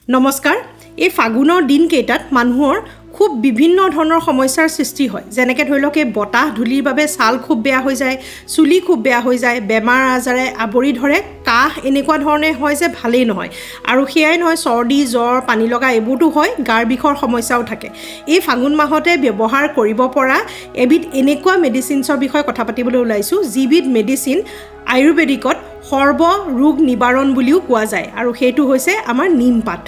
নমস্কাৰ। এই ফাগুনৰ দিনকেইটাত মানুহৰ খুব বিভিন্ন ধৰণৰ সমস্যাৰ সৃষ্টি হয়। যেনেকৈ ধৰি লওক এই বতাহ ধূলিৰ বাবে ছাল খুব বেয়া হৈ যায়, চুলি খুব বেয়া হৈ যায়, বেমাৰ আজাৰে আৱৰি ধৰে, কাহ এনেকুৱা ধৰণে হয় যে ভালেই নহয়। আৰু সেয়াই নহয়, চৰ্দি জ্বৰ পানীলগা এইবোৰতো হয়, গাৰ বিষৰ সমস্যাও থাকে। এই ফাগুন মাহতে ব্যৱহাৰ কৰিব পৰা এবিধ এনেকুৱা মেডিচিনছৰ বিষয়ে কথা পাতিবলৈ ওলাইছোঁ, যিবিধ মেডিচিন আয়ুৰ্বেদিকত সৰ্ব ৰোগ নিবাৰণ বুলিও কোৱা যায়, আৰু সেইটো হৈছে আমাৰ নিমপাত।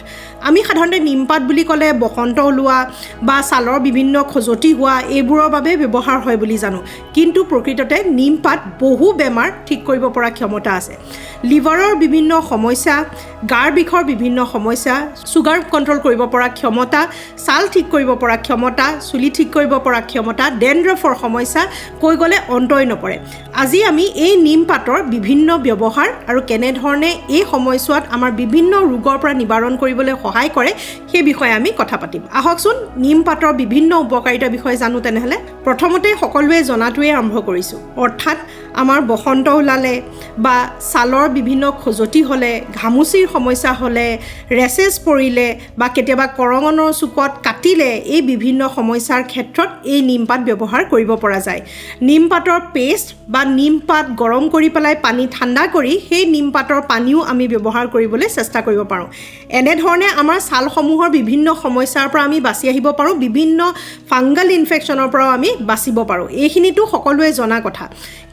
আমি সাধাৰণতে নিমপাত বুলি ক'লে বসন্ত ওলোৱা বা ছালৰ বিভিন্ন খজুৱতি হোৱা এইবোৰৰ বাবে ব্যৱহাৰ হয় বুলি জানো, কিন্তু প্ৰকৃততে নিমপাত বহু বেমাৰ ঠিক কৰিব পৰা ক্ষমতা আছে। লিভাৰৰ বিভিন্ন সমস্যা, গাৰ বিষৰ বিভিন্ন সমস্যা, ছুগাৰ কণ্ট্ৰল কৰিব পৰা ক্ষমতা, ছাল ঠিক কৰিব পৰা ক্ষমতা, চুলি ঠিক কৰিব পৰা ক্ষমতা, ডেণ্ড্ৰফৰ সমস্যা কৈ গ'লে অন্তই নপৰে। আজি আমি এই নিমপাতৰ বিভিন্ন ব্যৱহাৰ আৰু কেনেধৰণে এই সময়ছোৱাত আমাৰ বিভিন্ন ৰোগৰ পৰা নিবাৰণ কৰিবলৈ সহায় কৰে সেই বিষয়ে আমি কথা পাতিম। আহকচোন নিমপাতৰ বিভিন্ন উপকাৰিতাৰ বিষয়ে জানো। তেনেহ'লে প্ৰথমতে সকলোৱে জনাটোৱে আৰম্ভ কৰিছোঁ, অৰ্থাৎ আমাৰ বসন্ত ওলালে বা ছালৰ বিভিন্ন খজুৱতি হ'লে, ঘামুচিৰ সমস্যা হ'লে, ৰেচেছ পৰিলে বা কেতিয়াবা কৰঙণৰ চুকত কাটিলে, এই বিভিন্ন সমস্যাৰ ক্ষেত্ৰত এই নিমপাত ব্যৱহাৰ কৰিব পৰা যায়। নিমপাতৰ পেষ্ট বা নিমপাত গৰম কৰি পেলাই পানী ঠাণ্ডা কৰি সেই নিমপাতৰ পানীও আমি ব্যৱহাৰ কৰিবলৈ চেষ্টা কৰিব পাৰোঁ। এনেধৰণে আমাৰ ছালসমূহৰ বিভিন্ন সমস্যাৰ পৰা আমি বাচি আহিব পাৰোঁ, বিভিন্ন ফাংগাল ইনফেকশ্যনৰ পৰাও আমি বাচিব পাৰোঁ। এইখিনিতো সকলোৱে জনা কথা।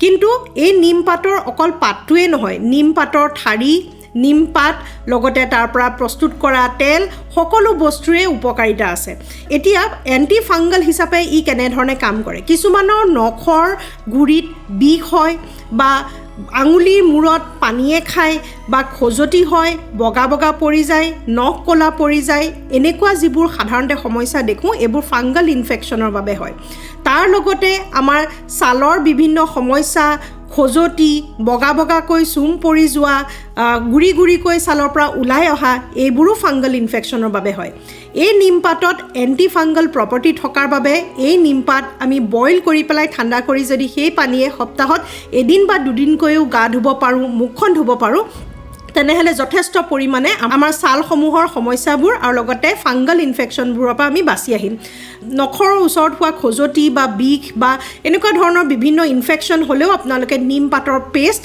কিন্তু এই নিমপাতৰ অকল পাতটোৱে নহয়, নিমপাতৰ ঠাৰি, নিমপাত, লগতে তাৰ পৰা প্ৰস্তুত কৰা তেল, সকলো বস্তুৰে উপকাৰিতা আছে। এতিয়া এণ্টি ফাংগাল হিচাপে ই কেনেধৰণে কাম কৰে। কিছুমানৰ নখৰ গুৰিত বিষ হয় বা আঙুলিৰ মূৰত পানীয়ে খায় বা খজুৱতি হয়, বগা বগা পৰি যায়, নখ ক'লা পৰি যায়, এনেকুৱা যিবোৰ সাধাৰণতে সমস্যা দেখোঁ এইবোৰ ফাংগাল ইনফেকশ্যনৰ বাবে হয়। তাৰ লগতে আমাৰ ছালৰ বিভিন্ন সমস্যা, খজুৱতি, বগা বগাকৈ চুম পৰি যোৱা, গুৰি গুৰিকৈ ছালৰ পৰা ওলাই অহা, এইবোৰো ফাংগাল ইনফেকশ্যনৰ বাবে হয়। এই নিমপাতত এণ্টি ফাংগাল প্ৰপাৰ্টি থকাৰ বাবে এই নিমপাত আমি বইল কৰি পেলাই ঠাণ্ডা কৰি যদি সেই পানীয়ে সপ্তাহত এদিন বা দুদিনকৈও গা ধুব পাৰোঁ, মুখখন ধুব পাৰোঁ, তেনেহ'লে যথেষ্ট পৰিমাণে আমাৰ ছালসমূহৰ সমস্যাবোৰ আৰু লগতে ফাংগাল ইনফেকশ্যনবোৰৰ পৰা আমি বাচি আহিম। নখৰ ওচৰত হোৱা খজুৱতি বা বিষ বা এনেকুৱা ধৰণৰ বিভিন্ন ইনফেকশ্যন হ'লেও আপোনালোকে নিমপাতৰ পেষ্ট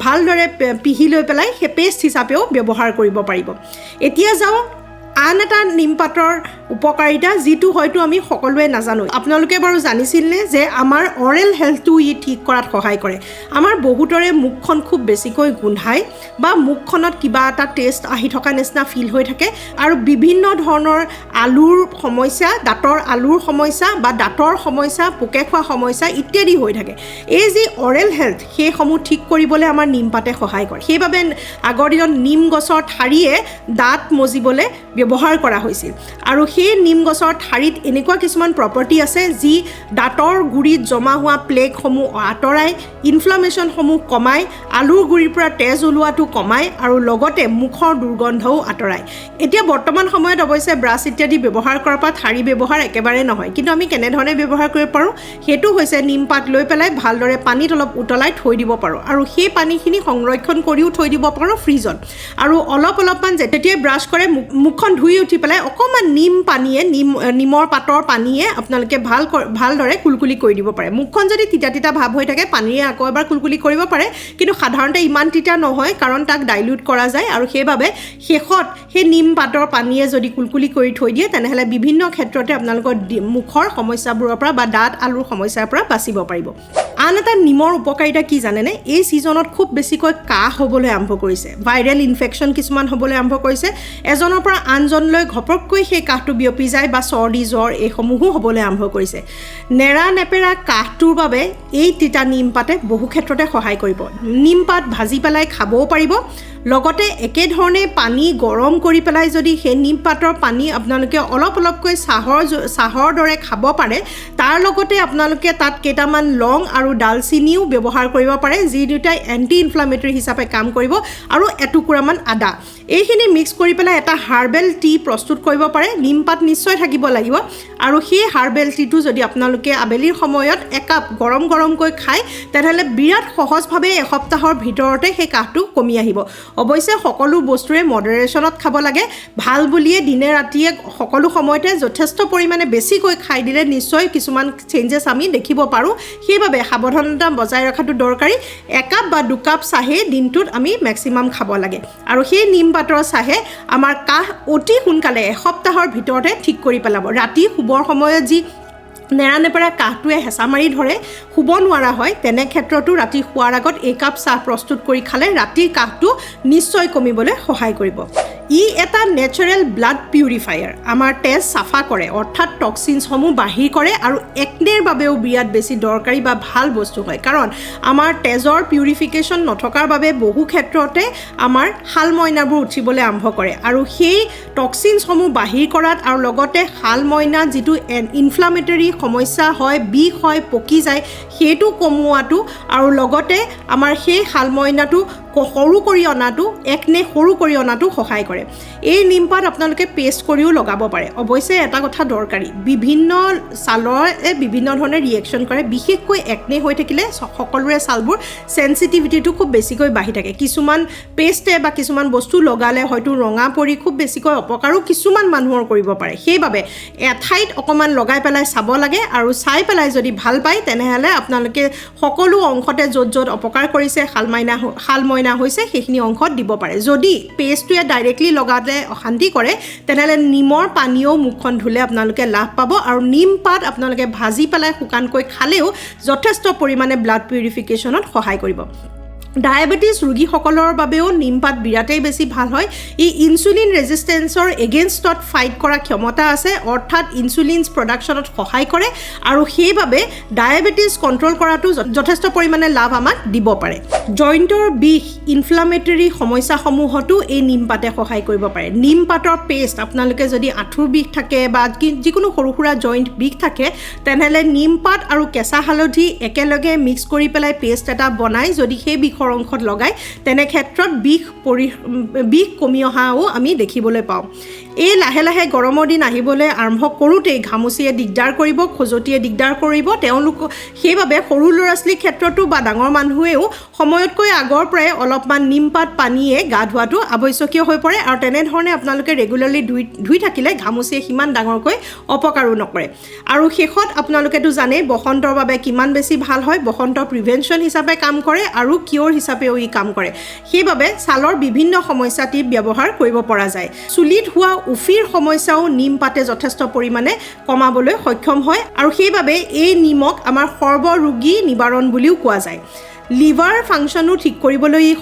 ভালদৰে পিহি লৈ পেলাই সেই পেষ্ট হিচাপেও ব্যৱহাৰ কৰিব পাৰিব। এতিয়া যাওঁ আন এটা নিমপাতৰ উপকাৰিতা, যিটো হয়তো আমি সকলোৱে নাজানো। আপোনালোকে বাৰু জানিছিলনে যে আমাৰ অৰেল হেল্থটো ই ঠিক কৰাত সহায় কৰে। আমাৰ বহুতৰে মুখখন খুব বেছিকৈ গোন্ধায় বা মুখখনত কিবা এটা টেষ্ট আহি থকা নিচিনা ফিল হৈ থাকে, আৰু বিভিন্ন ধৰণৰ আলুৰ সমস্যা, দাঁতৰ আলুৰ সমস্যা বা দাঁতৰ সমস্যা, পোকে খোৱা সমস্যা ইত্যাদি হৈ থাকে। এই যি অৰেল হেল্থ, সেইসমূহ ঠিক কৰিবলৈ আমাৰ নিমপাতে সহায় কৰে। সেইবাবে আগৰ দিনত নিম গছৰ ঠাৰিয়ে দাঁত মজিবলৈ ব্যৱহাৰ কৰা হৈছিল, আৰু সেই নিম গছৰ ঠাৰিত এনেকুৱা কিছুমান প্ৰপাৰ্টি আছে যি দাঁতৰ গুৰিত জমা হোৱা প্লেগসমূহ আঁতৰাই, ইনফ্লামেশ্যনসমূহ কমায়, আলুৰ গুৰিৰ পৰা তেজ ওলোৱাটো কমায়, আৰু লগতে মুখৰ দুৰ্গন্ধও আঁতৰায়। এতিয়া বৰ্তমান সময়ত অৱশ্যে ব্ৰাছ ইত্যাদি ব্যৱহাৰ কৰাৰ পৰা ঠাৰি ব্যৱহাৰ একেবাৰে নহয়, কিন্তু আমি কেনেধৰণে ব্যৱহাৰ কৰিব পাৰোঁ সেইটো হৈছে নিমপাত লৈ পেলাই ভালদৰে পানীত অলপ উতলাই থৈ দিব পাৰোঁ, আৰু সেই পানীখিনি সংৰক্ষণ কৰিও থৈ দিব পাৰোঁ ফ্ৰিজত। আৰু অলপমান যেতিয়াই ব্ৰাছ কৰে মুখখন ধুই উঠি পেলাই অকণমান নিম পানীয়ে, নিমৰ পাতৰ পানীয়ে আপোনালোকে ভালদৰে কুলকুলি কৰি দিব পাৰে। মুখখন যদি তিতা তিতা ভাৱ হৈ থাকে পানীৰে আকৌ এবাৰ কুলকুলি কৰিব পাৰে, কিন্তু সাধাৰণতে ইমান তিতা নহয়, কাৰণ তাক ডাইলিউট কৰা যায়, আৰু সেইবাবে শেষত সেই নিম পাতৰ পানীয়ে যদি কুলকুলি কৰি থৈ দিয়ে তেনেহ'লে বিভিন্ন ক্ষেত্ৰতে আপোনালোকৰ মুখৰ সমস্যাবোৰৰ পৰা বা দাঁত আলুৰ সমস্যাৰ পৰা বাচিব পাৰিব। আন এটা নিমৰ উপকাৰিতা কি জানেনে? এই ছিজনত খুব বেছিকৈ কাহ হ'বলৈ আৰম্ভ কৰিছে, ভাইৰেল ইনফেকশ্যন কিছুমান হ'বলৈ আৰম্ভ কৰিছে। এজনৰ পৰা আনজনলৈ ঘপককৈ সেই কাহটো বিয়পি যায় বা চৰ্দি জ্বৰ এইসমূহো হ'বলৈ আৰম্ভ কৰিছে। নেৰা নেপেৰা কাহটোৰ বাবে এই তিতা নিমপাতে বহু ক্ষেত্ৰতে সহায় কৰিব। নিমপাত ভাজি পেলাই খাবও পাৰিব, লগতে একেধৰণে পানী গৰম কৰি পেলাই যদি সেই নিমপাতৰ পানী আপোনালোকে অলপকৈ চাহৰ দৰে খাব পাৰে, তাৰ লগতে আপোনালোকে তাত কেইটামান লং আৰু ডালচিনিও ব্যৱহাৰ কৰিব পাৰে, যি দুটাই এণ্টি ইনফ্লামেটৰী হিচাপে কাম কৰিব, আৰু এটুকুৰামান আদা। এইখিনি মিক্স কৰি পেলাই এটা হাৰ্বেল টি প্ৰস্তুত কৰিব পাৰে। নিমপাত নিশ্চয় থাকিব লাগিব, আৰু সেই হাৰ্বেল টিটো যদি আপোনালোকে আবেলিৰ সময়ত একাপ গৰম গৰমকৈ খায় তেনেহ'লে বিৰাট সহজভাৱে এসপ্তাহৰ ভিতৰতে সেই কাহটো কমি আহিব। অৱশ্যে সকলো বস্তুৰে মডাৰেশ্যনত খাব লাগে। ভাল বুলিয়ে দিনে ৰাতিয়ে সকলো সময়তে যথেষ্ট পৰিমাণে বেছিকৈ খাই দিলে নিশ্চয় কিছুমান চেঞ্জেছ আমি দেখিব পাৰোঁ। সেইবাবে সাৱধানতা বজাই ৰখাটো দৰকাৰী। একাপ বা দুকাপ চাহে দিনটোত আমি মেক্সিমাম খাব লাগে, আৰু সেই নিমপাতৰ চাহে আমাৰ কাহ অতি সোনকালে এসপ্তাহৰ ভিতৰতে ঠিক কৰি পেলাব। ৰাতি শুবৰ সময়ত যি নেৰানেপেৰা কাহটোৱে হেঁচা মাৰি ধৰে, শুব নোৱাৰা হয়, তেনে ক্ষেত্ৰতো ৰাতি শোৱাৰ আগত একাপ চাহ প্ৰস্তুত কৰি খালে ৰাতিৰ কাহটো নিশ্চয় কমিবলৈ সহায় কৰিব। ই এটা নেচাৰেল ব্লাড পিউৰিফায়াৰ, আমাৰ তেজ চাফা কৰে, অৰ্থাৎ টক্সিনছসমূহ বাহিৰ কৰে, আৰু একনেৰ বাবেও বিৰাট বেছি দৰকাৰী বা ভাল বস্তু হয়। কাৰণ আমাৰ তেজৰ পিউৰিফিকেশ্যন নথকাৰ বাবে বহু ক্ষেত্ৰতে আমাৰ শাল মইনাবোৰ উঠিবলৈ আৰম্ভ কৰে, আৰু সেই টক্সিনছসমূহ বাহিৰ কৰাত আৰু লগতে শাল মইনা যিটো ইনফ্লামেটৰী সমস্যা হয়, বিষ হয়, পকি যায়, সেইটো কমোৱাটো, আৰু লগতে আমাৰ সেই শাল মইনাটো সৰু কৰি অনাটো, একনে সৰু কৰি অনাটো সহায় কৰে। এই নিমপাত আপোনালোকে পেষ্ট কৰিও লগাব পাৰে। অৱশ্যে এটা কথা দৰকাৰী, বিভিন্ন ছালৰে বিভিন্ন ধৰণে ৰিয়েকশ্যন কৰে। বিশেষকৈ একনে হৈ থাকিলে সকলোৰে ছালবোৰ চেঞ্চিটিভিটিটো খুব বেছিকৈ বাঢ়ি থাকে। কিছুমান পেষ্টে বা কিছুমান বস্তু লগালে হয়তো ৰঙা পৰি খুব বেছিকৈ অপকাৰো কিছুমান মানুহৰ কৰিব পাৰে। সেইবাবে এঠাইত অকণমান লগাই পেলাই চাব লাগে, আৰু চাই পেলাই যদি ভাল পায় তেনেহ'লে আপোনালোকে সকলো অংশতে য'ত য'ত অপকাৰ কৰিছে, শাল মইনা হৈছে, সেইখিনি অংশত দিব পাৰে। যদি পেষ্টটোৱে ডাইৰেক্টলি লগাতে অশান্তি কৰে তেনেহ'লে নিমৰ পানীও মুখখন ধুলে আপোনালোকে লাভ পাব, আৰু নিম পাত আপোনালোকে ভাজি পেলাই শুকানকৈ খালেও যথেষ্ট পৰিমাণে ব্লাড পিউৰিফিকেশ্যনত সহায় কৰিব। ডায়েবেটিছ ৰোগীসকলৰ বাবেও নিমপাত বিৰাটেই বেছি ভাল হয়। ই ইনচুলিন ৰেজিষ্টেঞ্চৰ এগেইনষ্টত ফাইট কৰা ক্ষমতা আছে, অৰ্থাৎ ইনচুলিন প্ৰডাকশ্যনত সহায় কৰে, আৰু সেইবাবে ডায়েবেটিছ কণ্ট্ৰল কৰাটো যথেষ্ট পৰিমাণে লাভ আমাক দিব পাৰে। জইণ্টৰ বিষ, ইনফ্লামেটৰী সমস্যাসমূহতো এই নিমপাতে সহায় কৰিব পাৰে। নিমপাতৰ পেষ্ট আপোনালোকে যদি আঁঠুৰ বিষ থাকে বা যিকোনো সৰু সুৰা জইণ্ট বিষ থাকে তেনেহ'লে নিমপাত আৰু কেঁচা হালধি একেলগে মিক্স কৰি পেলাই পেষ্ট এটা বনাই যদি সেই অংশত লগাই তেনে ক্ষেত্ৰত বিষ কমি অহাও আমি দেখিবলৈ পাওঁ। এই লাহে লাহে গৰমৰ দিন আহিবলৈ আৰম্ভ কৰোঁতেই ঘামচিয়ে দিগদাৰ কৰিব, খজুৱতিয়ে দিগদাৰ কৰিব। তেওঁলোক সেইবাবে সৰু ল'ৰা ছোৱালীৰ ক্ষেত্ৰতো বা ডাঙৰ মানুহেও সময়তকৈ আগৰ পৰাই অলপমান নিমপাত পানীয়ে গা ধোৱাটো আৱশ্যকীয় হৈ পৰে, আৰু তেনেধৰণে আপোনালোকে ৰেগুলাৰলি ধুই থাকিলে ঘামচিয়ে সিমান ডাঙৰকৈ অপকাৰো নকৰে। আৰু শেষত আপোনালোকেতো জানেই বসন্তৰ বাবে কিমান বেছি ভাল হয়, বসন্ত প্ৰিভেনশ্যন হিচাপে কাম কৰে, আৰু কিয়ৰ হিচাপেও ই কাম কৰে। সেইবাবে ছালৰ বিভিন্ন সমস্যাত ই ব্যৱহাৰ কৰিব পৰা যায়। চুলিত হোৱা উফিৰ সমস্যাও নিমপাতে যথেষ্ট পৰিমাণে কমাবলৈ সক্ষম হয়, আৰু সেইবাবে এই নিমক আমাৰ সৰ্বৰোগী নিবাৰণ বুলিও কোৱা যায়। লিভাৰ ফাংচনো ঠিক কৰিবলৈ ই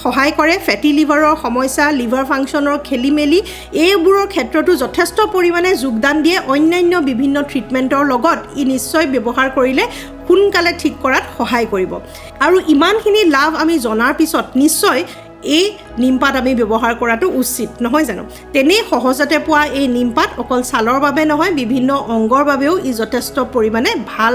সহায় কৰে। ফেটি লিভাৰৰ সমস্যা, লিভাৰ ফাংচনৰ খেলি মেলি, এইবোৰৰ ক্ষেত্ৰতো যথেষ্ট পৰিমাণে যোগদান দিয়ে। অন্যান্য বিভিন্ন ট্ৰিটমেণ্টৰ লগত ই নিশ্চয় ব্যৱহাৰ কৰিলে সোনকালে ঠিক কৰাত সহায় কৰিব। আৰু ইমানখিনি লাভ আমি জনাৰ পিছত নিশ্চয় এই নিমপাত আমি ব্যৱহাৰ কৰাটো উচিত, নহয় জানো? তেনেই সহজতে পোৱা এই নিমপাত অকল ছালৰ বাবে নহয়, বিভিন্ন অংগৰ বাবেও ই যথেষ্ট পৰিমাণে ভাল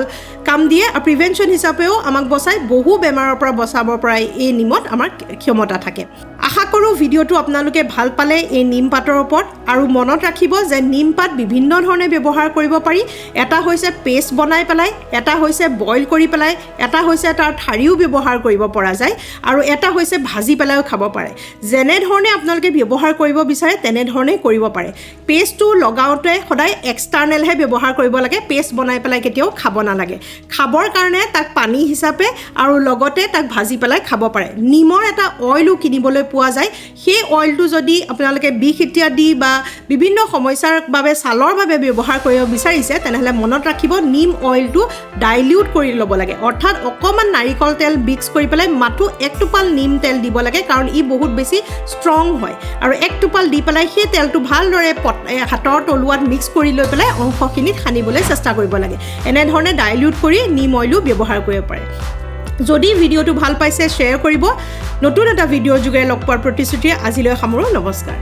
কাম দিয়ে, আৰু প্ৰিভেনশ্যন হিচাপেও আমাক বচাই। বহু বেমাৰৰ পৰা বচাব পৰা এই নিমত আমাৰ ক্ষমতা থাকে। আশা কৰোঁ ভিডিঅ'টো আপোনালোকে ভাল পালে এই নিমপাতৰ ওপৰত, আৰু মনত ৰাখিব যে নিমপাত বিভিন্ন ধৰণে ব্যৱহাৰ কৰিব পাৰি। এটা হৈছে পেষ্ট বনাই পেলাই, এটা হৈছে বইল কৰি পেলাই, এটা হৈছে তাৰ ঠাৰিও ব্যৱহাৰ কৰিব পৰা যায়, আৰু এটা হৈছে ভাজি পেলাইও খাব পাৰে। যেনেধৰণে আপোনালোকে ব্যৱহাৰ কৰিব বিচাৰে তেনেধৰণেই কৰিব পাৰে। পেষ্টটো লগাওঁতে সদায় এক্সটাৰ্নেলহে ব্যৱহাৰ কৰিব লাগে, পেষ্ট বনাই পেলাই কেতিয়াও খাব নালাগে। খাবৰ কাৰণে তাক পানী হিচাপে আৰু লগতে তাক ভাজি পেলাই খাব পাৰে। নিমৰ এটা অইলো কিনিবলৈ পোৱা যায়, সেই অইলটো যদি আপোনালোকে বিষ ইত্যাদি বা বিভিন্ন সমস্যাৰ বাবে ছালৰ বাবে ব্যৱহাৰ কৰিব বিচাৰিছে তেনেহ'লে মনত ৰাখিব নিম অইলটো ডাইলিউট কৰি ল'ব লাগে, অৰ্থাৎ অকণমান নাৰিকল তেল মিক্স কৰি পেলাই মাথো এক টোপাল নিম তেল দিব লাগে, কাৰণ ই বহুত বেছি ষ্ট্ৰং হয়, আৰু এক টোপাল দি পেলাই সেই তেলটো ভালদৰে হাতৰ তলুৱাত মিক্স কৰি লৈ পেলাই অংশখিনিত সানিবলৈ চেষ্টা কৰিব লাগে। এনেধৰণে ডাইলিউট কৰি নিম অইলো ব্যৱহাৰ কৰিব পাৰে। যদি ভিডিঅ'টো ভাল পাইছে শ্বেয়াৰ কৰিব। নতুন এটা ভিডিঅ'ৰ যোগেৰে লগ পোৱাৰ প্ৰতিশ্ৰুতিৰে আজিলৈ সামৰোঁ। নমস্কাৰ।